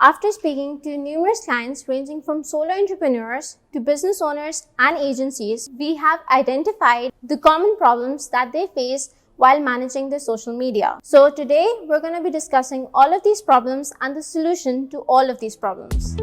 After speaking to numerous clients ranging from solo entrepreneurs to business owners and agencies, we have identified the common problems that they face while managing their social media. So today, we're going to be discussing all of these problems and the solution to all of these problems.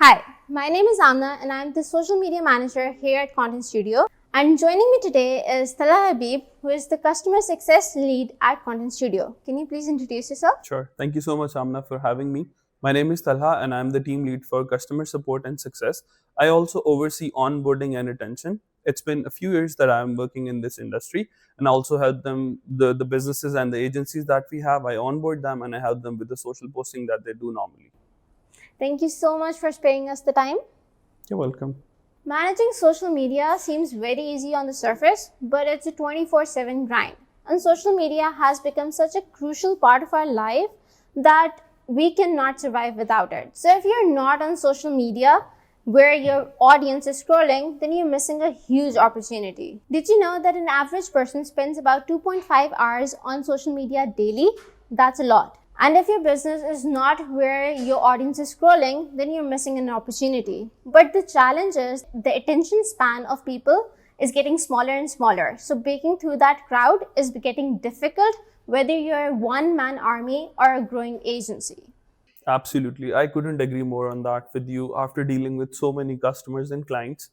Hi, my name is Amna and I'm the social media manager here at ContentStudio. And joining me today is Talha Habib, who is the customer success lead at ContentStudio. Can you please introduce yourself? Sure. Thank you so much, Amna, for having me. My name is Talha and I'm the team lead for customer support and success. I also oversee onboarding and retention. It's been a few years that I'm working in this industry and I also help them, the businesses and the agencies that we have, I onboard them and I help them with the social posting that they do normally. Thank you so much for sparing us the time. You're welcome. Managing social media seems very easy on the surface, but it's a 24/7 grind. And social media has become such a crucial part of our life that we cannot survive without it. So if you're not on social media where your audience is scrolling, then you're missing a huge opportunity. Did you know that an average person spends about 2.5 hours on social media daily? That's a lot. And if your business is not where your audience is scrolling, then you're missing an opportunity. But the challenge is the attention span of people is getting smaller and smaller. So breaking through that crowd is getting difficult, whether you're a one-man army or a growing agency. Absolutely. I couldn't agree more on that with you after dealing with so many customers and clients,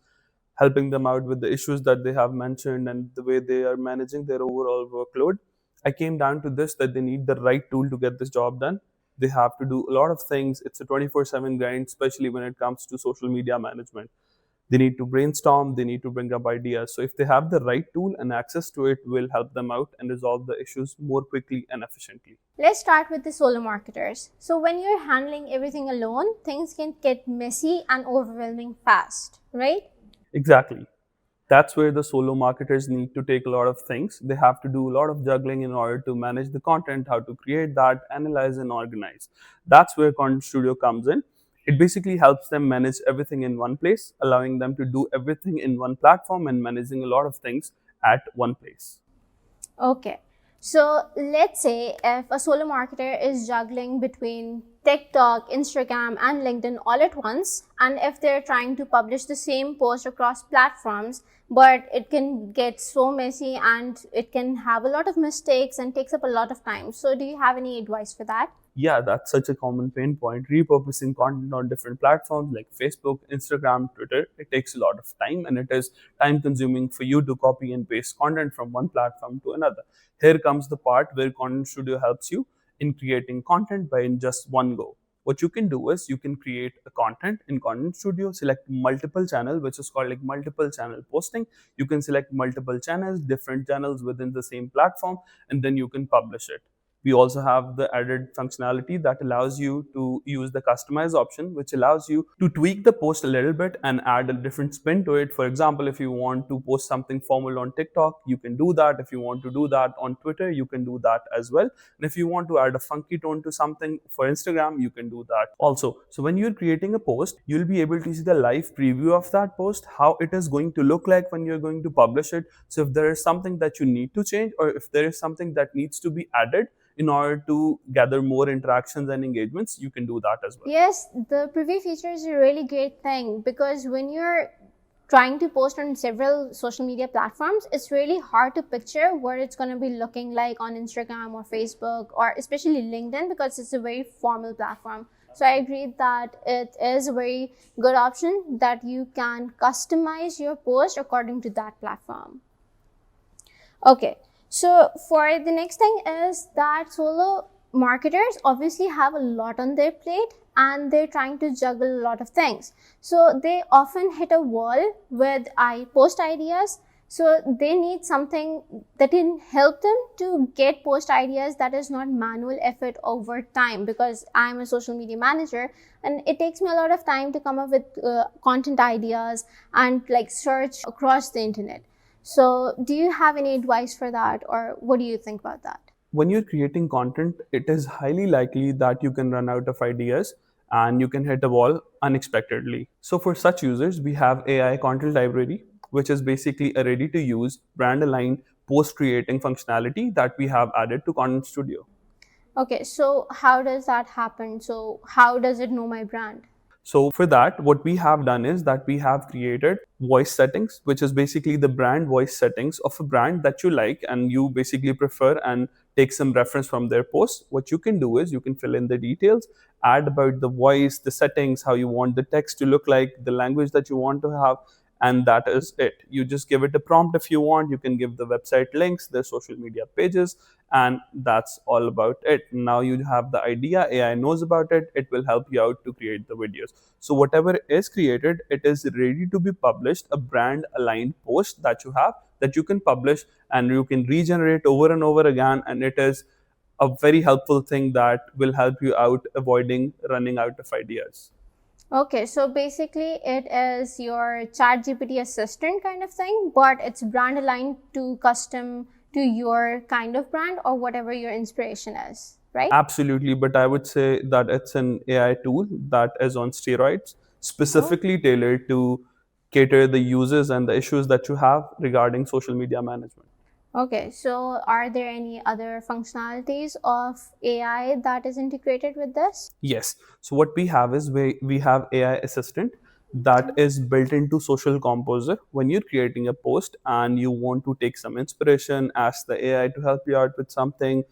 helping them out with the issues that they have mentioned and the way they are managing their overall workload. I came down to this, that they need the right tool to get this job done. They have to do a lot of things. It's a 24/7 grind, especially when it comes to social media management. They need to brainstorm, they need to bring up ideas. So if they have the right tool and access to it, will help them out and resolve the issues more quickly and efficiently. Let's start with the solo marketers. So when you're handling everything alone, things can get messy and overwhelming fast, right? Exactly. That's where the solo marketers need to take a lot of things. They have to do a lot of juggling in order to manage the content, how to create that, analyze and organize. That's where ContentStudio comes in. It basically helps them manage everything in one place, allowing them to do everything in one platform and managing a lot of things at one place. Okay. So let's say if a solo marketer is juggling between TikTok, Instagram, and LinkedIn all at once, and if they're trying to publish the same post across platforms, but it can get so messy and it can have a lot of mistakes and takes up a lot of time. So do you have any advice for that? Yeah, that's such a common pain point. Repurposing content on different platforms like Facebook, Instagram, Twitter, it takes a lot of time and it is time consuming for you to copy and paste content from one platform to another. Here comes the part where ContentStudio helps you in creating content by in just one go. What you can do is you can create a content in ContentStudio, select multiple channel, which is called like multiple channel posting. You can select multiple channels, different channels within the same platform, and then you can publish it. We also have the added functionality that allows you to use the customize option, which allows you to tweak the post a little bit and add a different spin to it. For example, if you want to post something formal on TikTok, you can do that. If you want to do that on Twitter, you can do that as well. And if you want to add a funky tone to something for Instagram, you can do that also. So when you're creating a post, you'll be able to see the live preview of that post, how it is going to look like when you're going to publish it. So if there is something that you need to change or if there is something that needs to be added, in order to gather more interactions and engagements, you can do that as well. Yes, the preview feature is a really great thing because when you're trying to post on several social media platforms, it's really hard to picture what it's going to be looking like on Instagram or Facebook or especially LinkedIn because it's a very formal platform. So I agree that it is a very good option that you can customize your post according to that platform. Okay. So for the next thing is that solo marketers obviously have a lot on their plate and they're trying to juggle a lot of things. So they often hit a wall with post ideas. So they need something that can help them to get post ideas that is not manual effort over time because I'm a social media manager and it takes me a lot of time to come up with content ideas and like search across the internet. So do you have any advice for that or what do you think about that? When you're creating content, it is highly likely that you can run out of ideas and you can hit a wall unexpectedly. So for such users, we have AI Content Library, which is basically a ready-to-use, brand-aligned, post-creating functionality that we have added to ContentStudio. Okay, so how does that happen? So how does it know my brand? So for that, what we have done is that we have created voice settings, which is basically the brand voice settings of a brand that you like and you basically prefer and take some reference from their post. What you can do is you can fill in the details, add about the voice, the settings, how you want the text to look like, the language that you want to have, and that is it. You just give it a prompt if you want. You can give the website links, the social media pages, and that's all about it. Now you have the idea, AI knows about it, it will help you out to create the videos. So whatever is created, it is ready to be published, a brand aligned post that you have that you can publish and you can regenerate over and over again, and it is a very helpful thing that will help you out avoiding running out of ideas. Okay, so basically it is your chat GPT assistant kind of thing, but it's brand aligned to custom to your kind of brand or whatever your inspiration is, right? Absolutely, but I would say that it's an AI tool that is on steroids, Oh, specifically tailored to cater the users and the issues that you have regarding social media management. okay. So are there any other functionalities of AI that is integrated with this? Yes. So what we have is we have AI assistant that is built into Social Composer. When you're creating a post and you want to take some inspiration, ask the AI to help you out with something,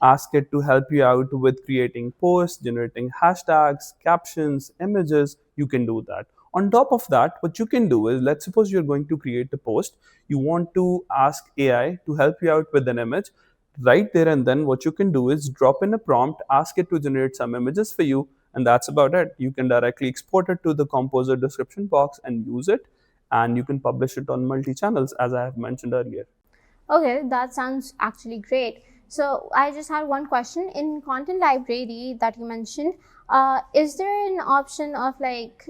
ask it to help you out with creating posts, generating hashtags, captions, images, you can do that. On top of that, what you can do is, let's suppose you're going to create a post, you want to ask AI to help you out with an image. Right there and then, what you can do is drop in a prompt, ask it to generate some images for you, and that's about it. You can directly export it to the Composer description box and use it, and you can publish it on multi channels, as I have mentioned earlier. Okay, that sounds actually great. So I just had one question. In content library that you mentioned, is there an option of like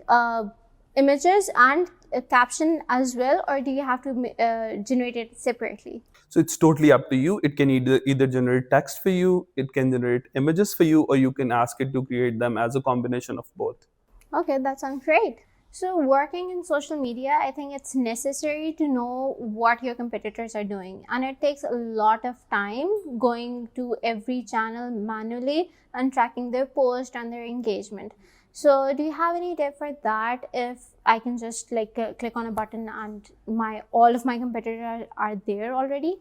images and a caption as well, or do you have to generate it separately? So it's totally up to you. It can either generate text for you, it can generate images for you, or you can ask it to create them as a combination of both. Okay, that sounds great. So, working in social media, I think it's necessary to know what your competitors are doing. And it takes a lot of time going to every channel manually and tracking their post and their engagement. So, do you have any tip for that? If I can just like click on a button and my all of my competitors are there already?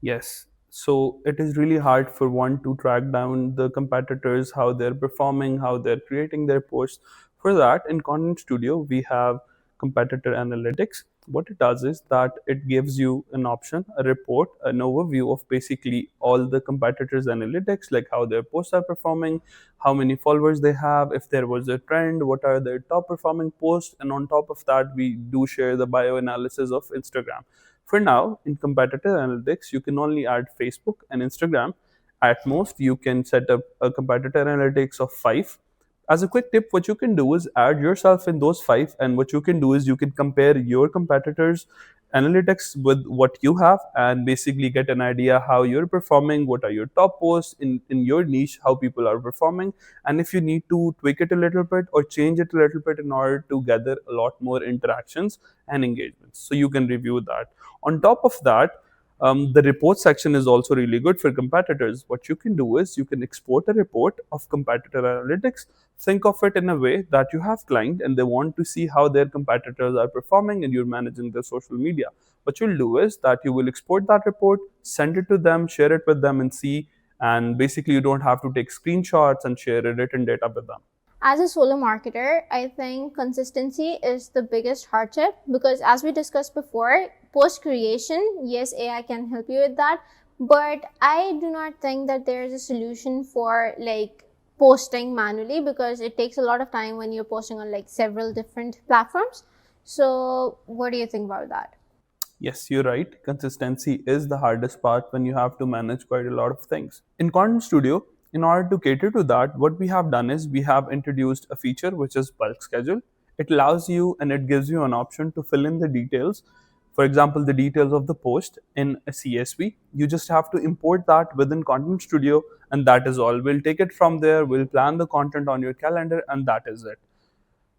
Yes. So it is really hard for one to track down the competitors, how they're performing, how they're creating their posts. For that, in Content Studio, we have competitor analytics. What it does is that it gives you an option, a report, an overview of basically all the competitors' analytics, like how their posts are performing, how many followers they have, if there was a trend, what are their top performing posts, and on top of that, we do share the bio analysis of Instagram. For now, in competitor analytics, you can only add Facebook and Instagram. At most, you can set up a competitor analytics of 5. As a quick tip, what you can do is add yourself in those 5, and what you can do is you can compare your competitors' analytics with what you have and basically get an idea how you're performing, what are your top posts in your niche, how people are performing, and if you need to tweak it a little bit or change it a little bit in order to gather a lot more interactions and engagements. So you can review that. On top of that, the report section is also really good for competitors. What you can do is you can export a report of competitor analytics. Think of it in a way that you have client and they want to see how their competitors are performing and you're managing their social media. What you'll do is that you will export that report, send it to them, share it with them and see, and basically you don't have to take screenshots and share a written data with them. As a solo marketer, I think consistency is the biggest hardship because, as we discussed before, post creation, yes, AI can help you with that, but I do not think that there is a solution for like posting manually because it takes a lot of time when you're posting on like several different platforms. So, what do you think about that? Yes, you're right. Consistency is the hardest part when you have to manage quite a lot of things. In Content Studio, in order to cater to that, what we have done is we have introduced a feature which is bulk schedule. It allows you and it gives you an option to fill in the details. For example, the details of the post in a CSV. You just have to import that within Content Studio, and that is all. We'll take it from there, we'll plan the content on your calendar, and that is it.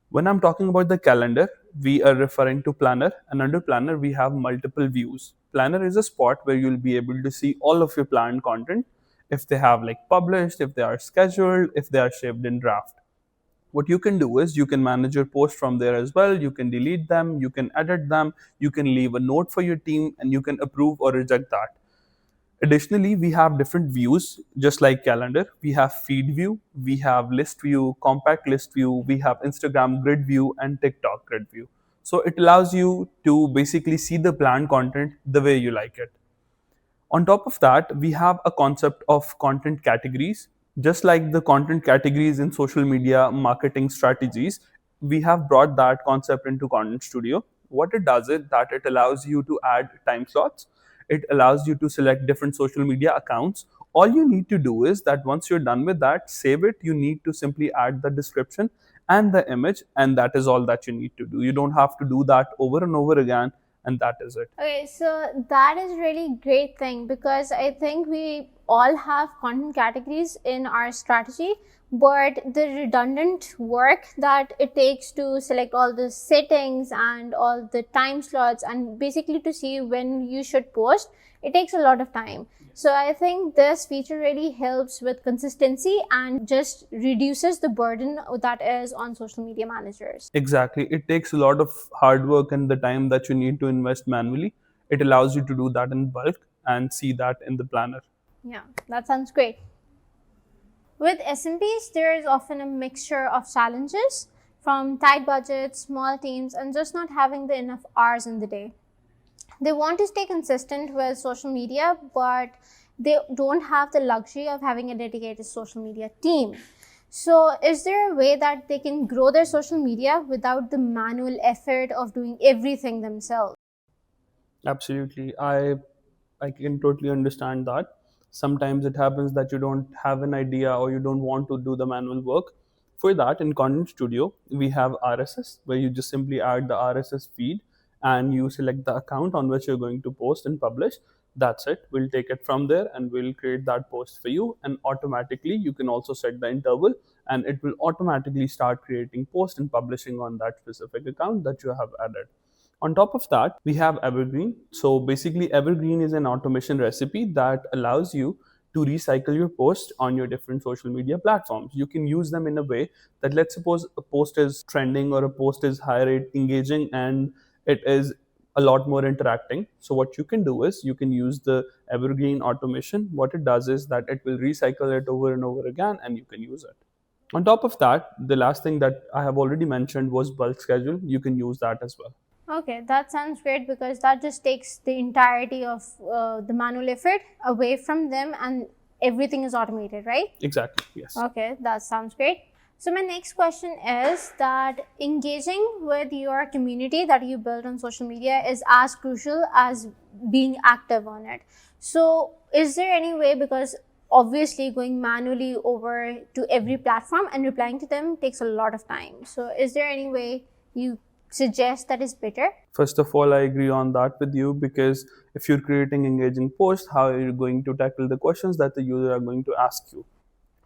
When I'm talking about the calendar, we are referring to Planner, and under Planner, we have multiple views. Planner is a spot where you'll be able to see all of your planned content. if they have like published, if they are scheduled, if they are saved in draft. What you can do is you can manage your post from there as well. You can delete them, you can edit them, you can leave a note for your team, and you can approve or reject that. Additionally, we have different views, just like calendar. We have feed view, we have list view, compact list view, we have Instagram grid view, and TikTok grid view. So it allows you to basically see the planned content the way you like it. On top of that, we have a concept of content categories. Just like the content categories in social media marketing strategies, we have brought that concept into Content Studio. What it does is that it allows you to add time slots. It allows you to select different social media accounts. All you need to do is that once you're done with that, save it. You need to simply add the description and the image, and that is all that you need to do. You don't have to do that over and over again, and that is it. Okay, so that is really great thing, because I think we all have content categories in our strategy, but the redundant work that it takes to select all the settings and all the time slots and basically to see when you should post, it takes a lot of time. So I think this feature really helps with consistency and just reduces the burden that is on social media managers. Exactly. It takes a lot of hard work and the time that you need to invest manually. It allows you to do that in bulk and see that in the planner. Yeah, that sounds great. With SMBs, there is often a mixture of challenges, from tight budgets, small teams, and just not having the enough hours in the day. They want to stay consistent with social media, but they don't have the luxury of having a dedicated social media team. So, is there a way that they can grow their social media without the manual effort of doing everything themselves? Absolutely. I can totally understand that. Sometimes it happens that you don't have an idea or you don't want to do the manual work. For that, in Content Studio, we have RSS, where you just simply add the RSS feed and you select the account on which you're going to post and publish. That's it. We'll take it from there and we'll create that post for you. And automatically, you can also set the interval and it will automatically start creating post and publishing on that specific account that you have added. On top of that, we have Evergreen. So basically, Evergreen is an automation recipe that allows you to recycle your posts on your different social media platforms. You can use them in a way that, let's suppose a post is trending or a post is high rate engaging and it is a lot more interacting. So what you can do is you can use the Evergreen automation. What it does is that it will recycle it over and over again and you can use it. On top of that, the last thing that I have already mentioned was bulk schedule. You can use that as well. Okay, that sounds great, because that just takes the entirety of the manual effort away from them and everything is automated, right? Exactly, yes. Okay, that sounds great. So my next question is that engaging with your community that you build on social media is as crucial as being active on it. So is there any way, because obviously going manually over to every platform and replying to them takes a lot of time. So is there any way you suggest that is better? First of all, I agree on that with you, because if you're creating engaging posts, how are you going to tackle the questions that the user are going to ask you?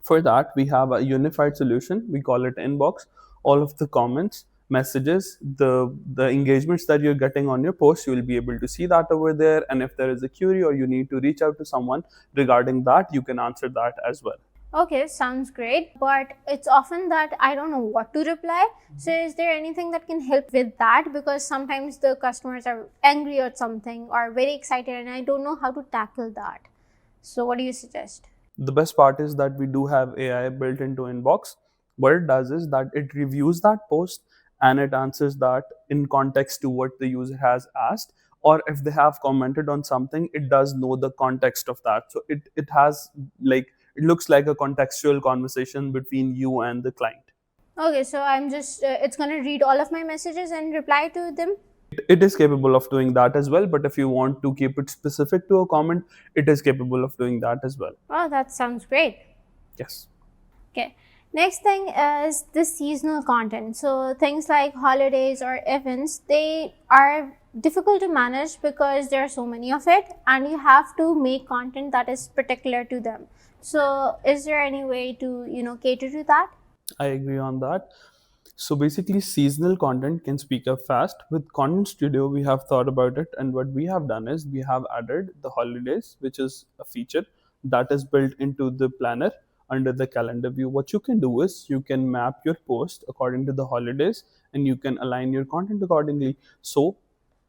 For that, we have a unified solution. We call it Inbox. All of the comments, messages, the engagements that you're getting on your post, you will be able to see that over there. And if there is a query or you need to reach out to someone regarding that, you can answer that as well. Okay, sounds great, but it's often that I don't know what to reply. So is there anything that can help with that? Because sometimes the customers are angry or something or very excited and I don't know how to tackle that. So what do you suggest? The best part is that we do have AI built into Inbox. What it does is that it reviews that post and it answers that in context to what the user has asked. Or if they have commented on something, it does know the context of that. So it has like, it looks like a contextual conversation between you and the client. Okay, so I'm just, it's going to read all of my messages and reply to them. It is capable of doing that as well, but if you want to keep it specific to a comment, it is capable of doing that as well. Oh, that sounds great. Yes. Okay. Next thing is the seasonal content. So things like holidays or events, they are difficult to manage because there are so many of it and you have to make content that is particular to them. So is there any way to, cater to that? I agree on that. So basically, seasonal content can speak up fast. With Content Studio, we have thought about it, and what we have done is we have added the holidays, which is a feature that is built into the planner under the calendar view. What you can do is you can map your post according to the holidays, and you can align your content accordingly. So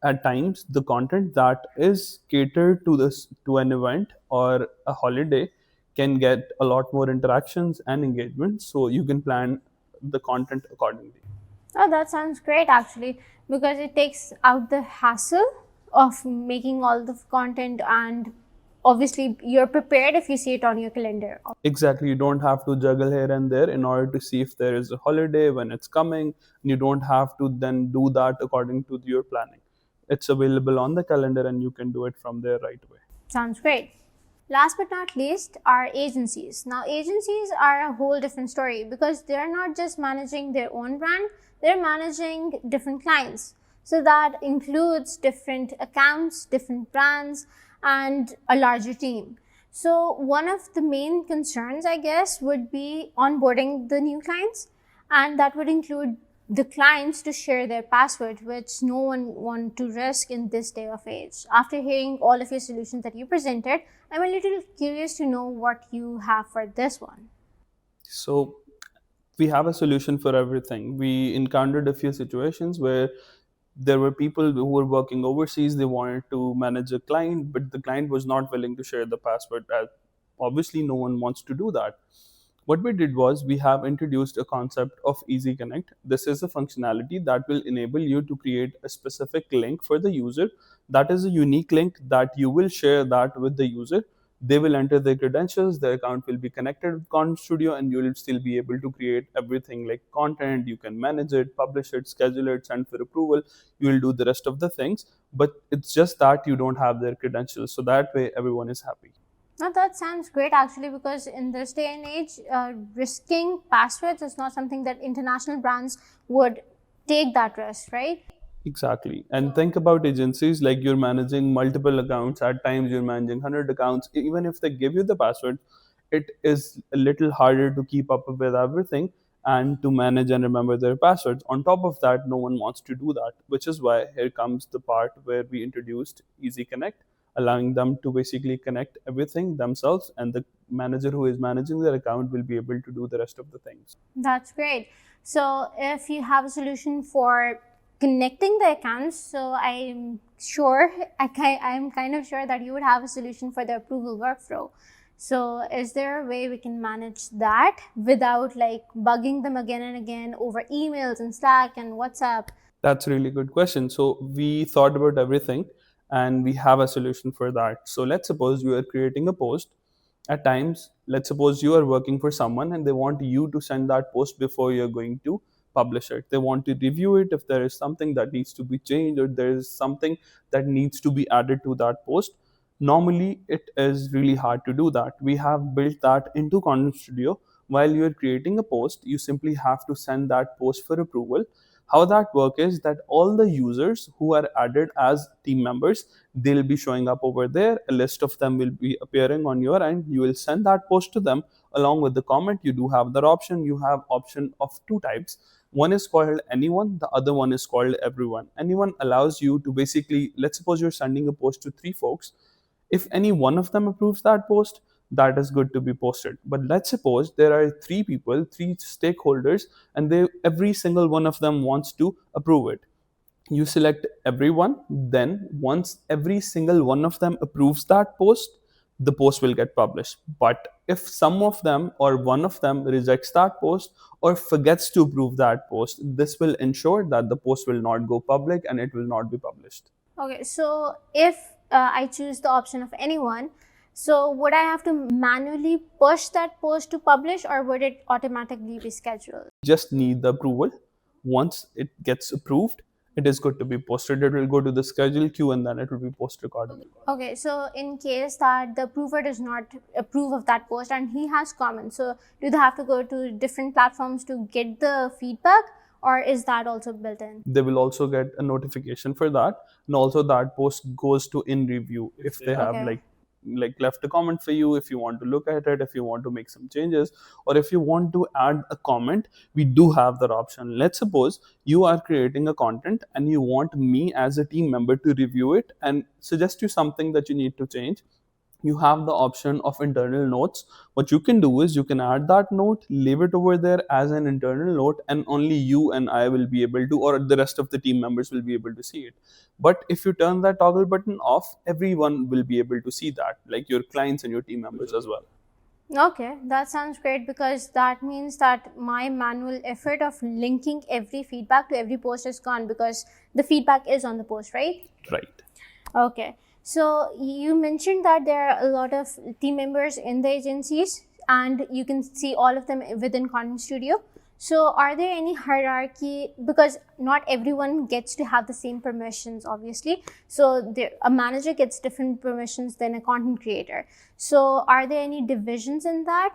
at times the content that is catered to this to an event or a holiday can get a lot more interactions and engagement, so you can plan the content accordingly. Oh, that sounds great actually, because it takes out the hassle of making all the content, and obviously you're prepared if you see it on your calendar. Exactly, you don't have to juggle here and there in order to see if there is a holiday when it's coming. You don't have to then do that according to your planning. It's available on the calendar and you can do it from there right away. Sounds great. Last but not least are agencies. Now, agencies are a whole different story because they're not just managing their own brand, they're managing different clients. So that includes different accounts, different brands, and a larger team. So one of the main concerns, I guess, would be onboarding the new clients, and that would include the clients to share their password, which no one want to risk in this day of age. After hearing all of your solutions that you presented, I'm a little curious to know what you have for this one. So we have a solution for everything. We encountered a few situations where there were people who were working overseas. They wanted to manage a client, but the client was not willing to share the password. Obviously, no one wants to do that. What we did was we have introduced a concept of EasyConnect. This is a functionality that will enable you to create a specific link for the user. That is a unique link that you will share that with the user. They will enter their credentials, their account will be connected with ContentStudio, and you will still be able to create everything like content. You can manage it, publish it, schedule it, send for approval. You will do the rest of the things, but it's just that you don't have their credentials. So that way, everyone is happy. Now that sounds great actually, because in this day and age, risking passwords is not something that international brands would take that risk, right? Exactly. And think about agencies like you're managing multiple accounts. At times, you're managing 100 accounts. Even if they give you the password, it is a little harder to keep up with everything and to manage and remember their passwords. On top of that, no one wants to do that, which is why here comes the part where we introduced Easy Connect, allowing them to basically connect everything themselves, and the manager who is managing their account will be able to do the rest of the things. That's great. So if you have a solution for connecting the accounts, so I'm sure, I'm kind of sure that you would have a solution for the approval workflow. So is there a way we can manage that without like bugging them again and again over emails and Slack and WhatsApp? That's a really good question. So we thought about everything and we have a solution for that. So let's suppose you are creating a post. At times, let's suppose you are working for someone and they want you to send that post before you're going to publish it. They want to review it if there is something that needs to be changed or there is something that needs to be added to that post. Normally, it is really hard to do that. We have built that into Content Studio. While you're creating a post, you simply have to send that post for approval. How that work is that all the users who are added as team members, they'll be showing up over there. A list of them will be appearing on your end. You will send that post to them along with the comment. You do have that option. You have option of two types. One is called anyone, the other one is called everyone. Anyone allows you to basically, let's suppose you're sending a post to three folks. If any one of them approves that post, that is good to be posted. But let's suppose there are three people, three stakeholders, and every single one of them wants to approve it. You select everyone, then once every single one of them approves that post, the post will get published. But if some of them or one of them rejects that post or forgets to approve that post, this will ensure that the post will not go public and it will not be published. Okay, so if I choose the option of anyone, so would I have to manually push that post to publish, or would it automatically be scheduled? Just need the approval. Once it gets approved, it is good to be posted. It will go to the schedule queue and then it will be posted accordingly. Okay, so in case that the approver does not approve of that post and he has comments, so do they have to go to different platforms to get the feedback, or is that also built in? They will also get a notification for that, and also that post goes to in review if they have Okay. like left a comment for you. If you want to look at it, if you want to make some changes, or if you want to add a comment, we do have that option. Let's suppose you are creating a content and you want me as a team member to review it and suggest you something that you need to change. you have the option of internal notes. What you can do is you can add that note, leave it over there as an internal note, and only you and I will be able to, or the rest of the team members will be able to see it. But if you turn that toggle button off, everyone will be able to see that, like your clients and your team members as well. Okay, that sounds great, because that means that my manual effort of linking every feedback to every post is gone, because the feedback is on the post, right? Right. Okay. So you mentioned that there are a lot of team members in the agencies and you can see all of them within ContentStudio. So are there any hierarchy, because not everyone gets to have the same permissions, obviously. So a manager gets different permissions than a content creator. So are there any divisions in that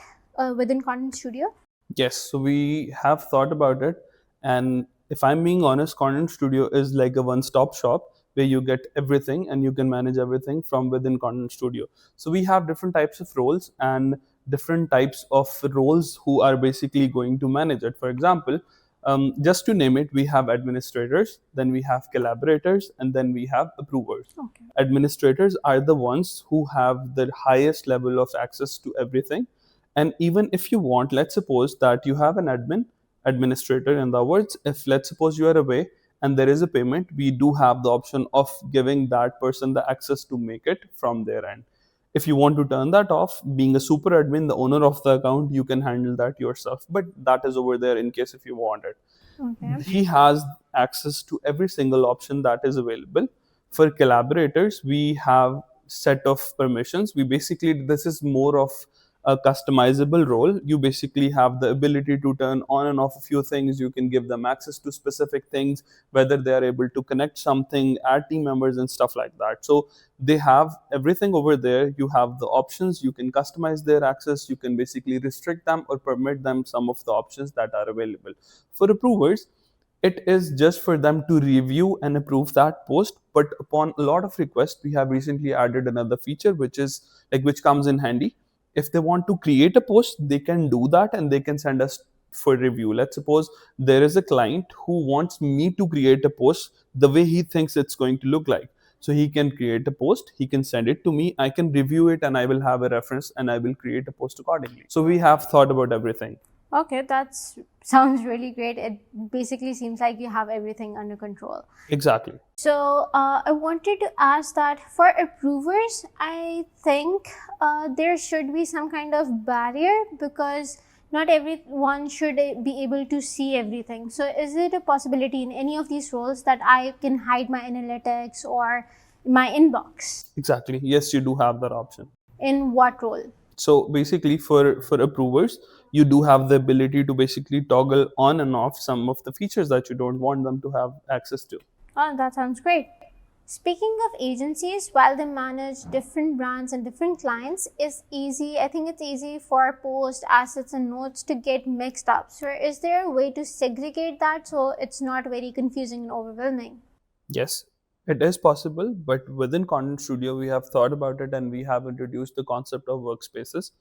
within ContentStudio? Yes, so we have thought about it, and if I'm being honest, ContentStudio is like a one-stop shop where you get everything and you can manage everything from within ContentStudio. So we have different types of roles and different types of roles who are basically going to manage it. For example, just to name it, we have administrators, then we have collaborators, and then we have approvers. Okay. Administrators are the ones who have the highest level of access to everything. And even if you want, let's suppose that you have an administrator, in other words, if let's suppose you are away and there is a payment, we do have the option of giving that person the access to make it from their end. If you want to turn that off, being a super admin, the owner of the account, you can handle that yourself. But that is over there in case if you want it. Okay. He has access to every single option that is available. For collaborators, we have set of permissions. We basically, this is more of a customizable role. You basically have the ability to turn on and off a few things. You can give them access to specific things, whether they are able to connect something, add team members and stuff like that. So they have everything over there. You have the options. You can customize their access. You can basically restrict them or permit them some of the options that are available. For approvers, it is just for them to review and approve that post. But upon a lot of requests, we have recently added another feature which is like, which comes in handy. If they want to create a post, they can do that and they can send us for review. Let's suppose there is a client who wants me to create a post the way he thinks it's going to look like. So he can create a post, he can send it to me, I can review it, and I will have a reference and I will create a post accordingly. So we have thought about everything. Okay, that sounds really great. It basically seems like you have everything under control. Exactly. So I wanted to ask that for approvers, I think there should be some kind of barrier, because not everyone should be able to see everything. So is it a possibility in any of these roles that I can hide my analytics or my inbox? Exactly. Yes, you do have that option. In what role? So basically for approvers, you do have the ability to basically toggle on and off some of the features that you don't want them to have access to. Oh, that sounds great. Speaking of agencies, while they manage different brands and different clients, I think it's easy for post, assets, and notes to get mixed up. So is there a way to segregate that so it's not very confusing and overwhelming? Yes, it is possible, but within ContentStudio, we have thought about it and we have introduced the concept of workspaces.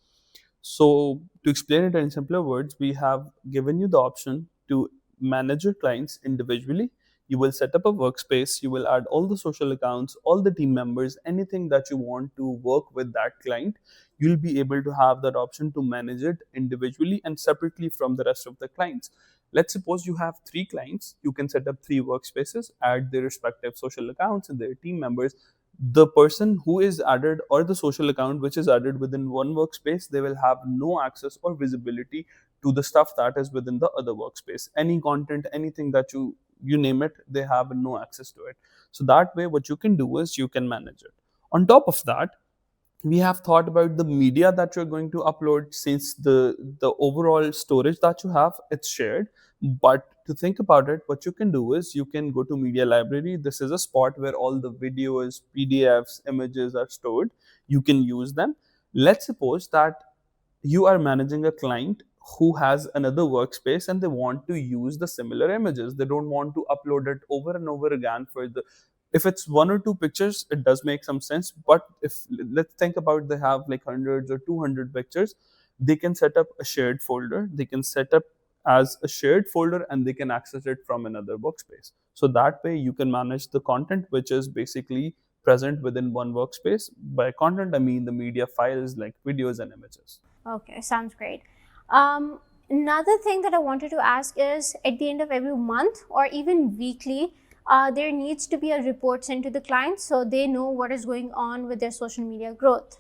So to explain it in simpler words, we have given you the option to manage your clients individually. You will set up a workspace, you will add all the social accounts, all the team members, anything that you want to work with that client. You'll be able to have that option to manage it individually and separately from the rest of the clients. Let's suppose you have 3 clients, you can set up 3 workspaces, add their respective social accounts and their team members. The person who is added, or the social account which is added within one workspace, they will have no access or visibility to the stuff that is within the other workspace. Any content, anything that you name it, they have no access to it. So that way what you can do is you can manage it. On top of that, we have thought about the media that you're going to upload, since the overall storage that you have, it's shared. But to think about it, what you can do is you can go to media library. This is a spot where all the videos, PDFs, images are stored. You can use them. Let's suppose that you are managing a client who has another workspace and they want to use the similar images. They don't want to upload it over and over again. If it's 1 or 2 pictures, it does make some sense. But if, let's think about, they have like hundreds or 200 pictures, they can set up a shared folder. They can set up as a shared folder and they can access it from another workspace. So that way you can manage the content, which is basically present within one workspace. By content, I mean the media files like videos and images. Okay, sounds great. Another thing that I wanted to ask is, at the end of every month or even weekly, there needs to be a report sent to the client so they know what is going on with their social media growth.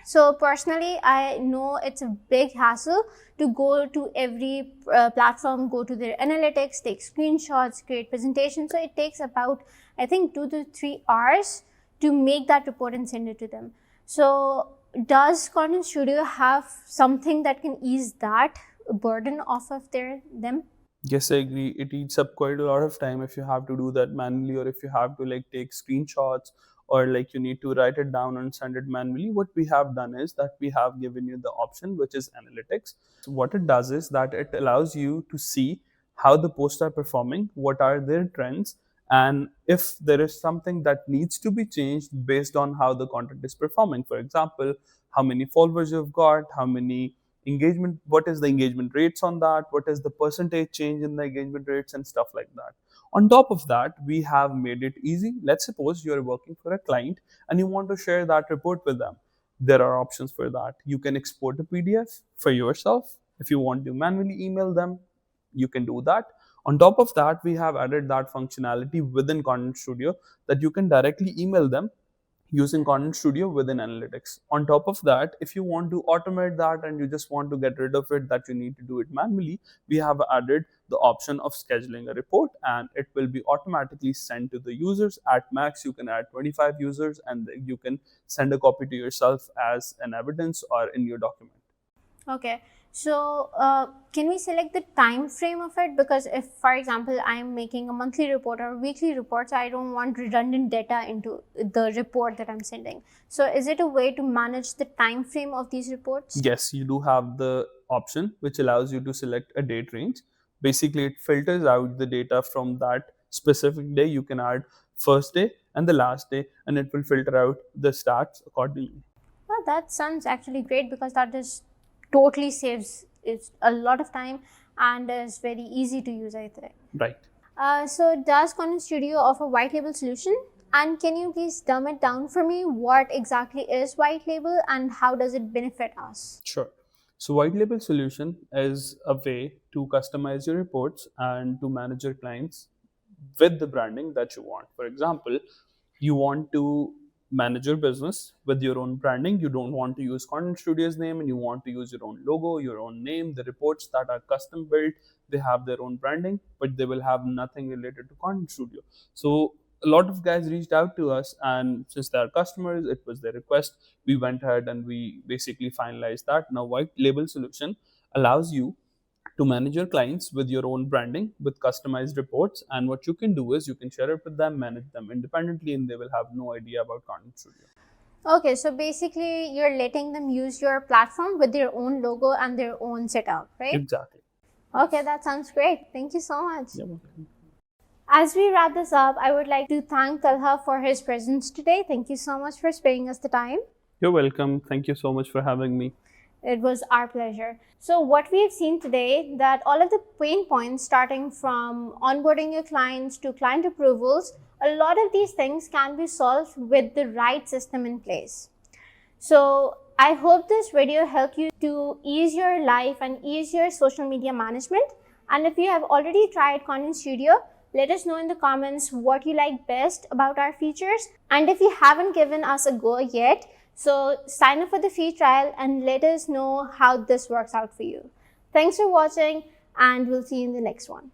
So personally, I know it's a big hassle to go to every platform, go to their analytics, take screenshots, create presentations. So it takes about, I think, 2 to 3 hours to make that report and send it to them. So does ContentStudio have something that can ease that burden off of them? Yes, I agree. It eats up quite a lot of time if you have to do that manually, or if you have to like take screenshots, or like you need to write it down and send it manually. What we have done is that we have given you the option, which is analytics. So what it does is that it allows you to see how the posts are performing, what are their trends, and if there is something that needs to be changed based on how the content is performing. For example, how many followers you've got, how many engagement, what is the engagement rates on that, what is the percentage change in the engagement rates, and stuff like that. On top of that, we have made it easy. Let's suppose you're working for a client and you want to share that report with them. There are options for that. You can export a PDF for yourself. If you want to manually email them, you can do that. On top of that, we have added that functionality within ContentStudio that you can directly email them using ContentStudio within analytics. On top of that, if you want to automate that and you just want to get rid of it, that you need to do it manually, we have added the option of scheduling a report, and it will be automatically sent to the users. At max, you can add 25 users, and you can send a copy to yourself as an evidence or in your document. Okay, so can we select the time frame of it? Because if, for example, I'm making a monthly report or weekly report, so I don't want redundant data into the report that I'm sending. So is it a way to manage the time frame of these reports? Yes, you do have the option which allows you to select a date range. Basically, it filters out the data from that specific day. You can add first day and the last day, and it will filter out the stats accordingly. Well, that sounds actually great, because that is totally saves a lot of time and is very easy to use, I think. Right. So does ContentStudio offer white label solution? And can you please dumb it down for me? What exactly is white label and how does it benefit us? Sure. So white label solution is a way to customize your reports and to manage your clients with the branding that you want. For example, you want to manage your business with your own branding. You don't want to use ContentStudio's name, and you want to use your own logo, your own name. The reports that are custom built, they have their own branding, but they will have nothing related to ContentStudio. So a lot of guys reached out to us, and since they are customers, it was their request. We went ahead and we basically finalized that. Now, white label solution allows you to manage your clients with your own branding, with customized reports, and what you can do is you can share it with them, manage them independently, and they will have no idea about ContentStudio. Okay, so basically you're letting them use your platform with their own logo and their own setup, right? Exactly. Okay, that sounds great. Thank you so much. You're welcome. As we wrap this up, I would like to thank Talha for his presence today. Thank you so much for sparing us the time. You're welcome. Thank you so much for having me. It was our pleasure. So what we have seen today, that all of the pain points, starting from onboarding your clients to client approvals, a lot of these things can be solved with the right system in place. So I hope this video helped you to ease your life and ease your social media management. And if you have already tried ContentStudio, let us know in the comments what you like best about our features. And if you haven't given us a go yet, so sign up for the free trial and let us know how this works out for you. Thanks for watching, and we'll see you in the next one.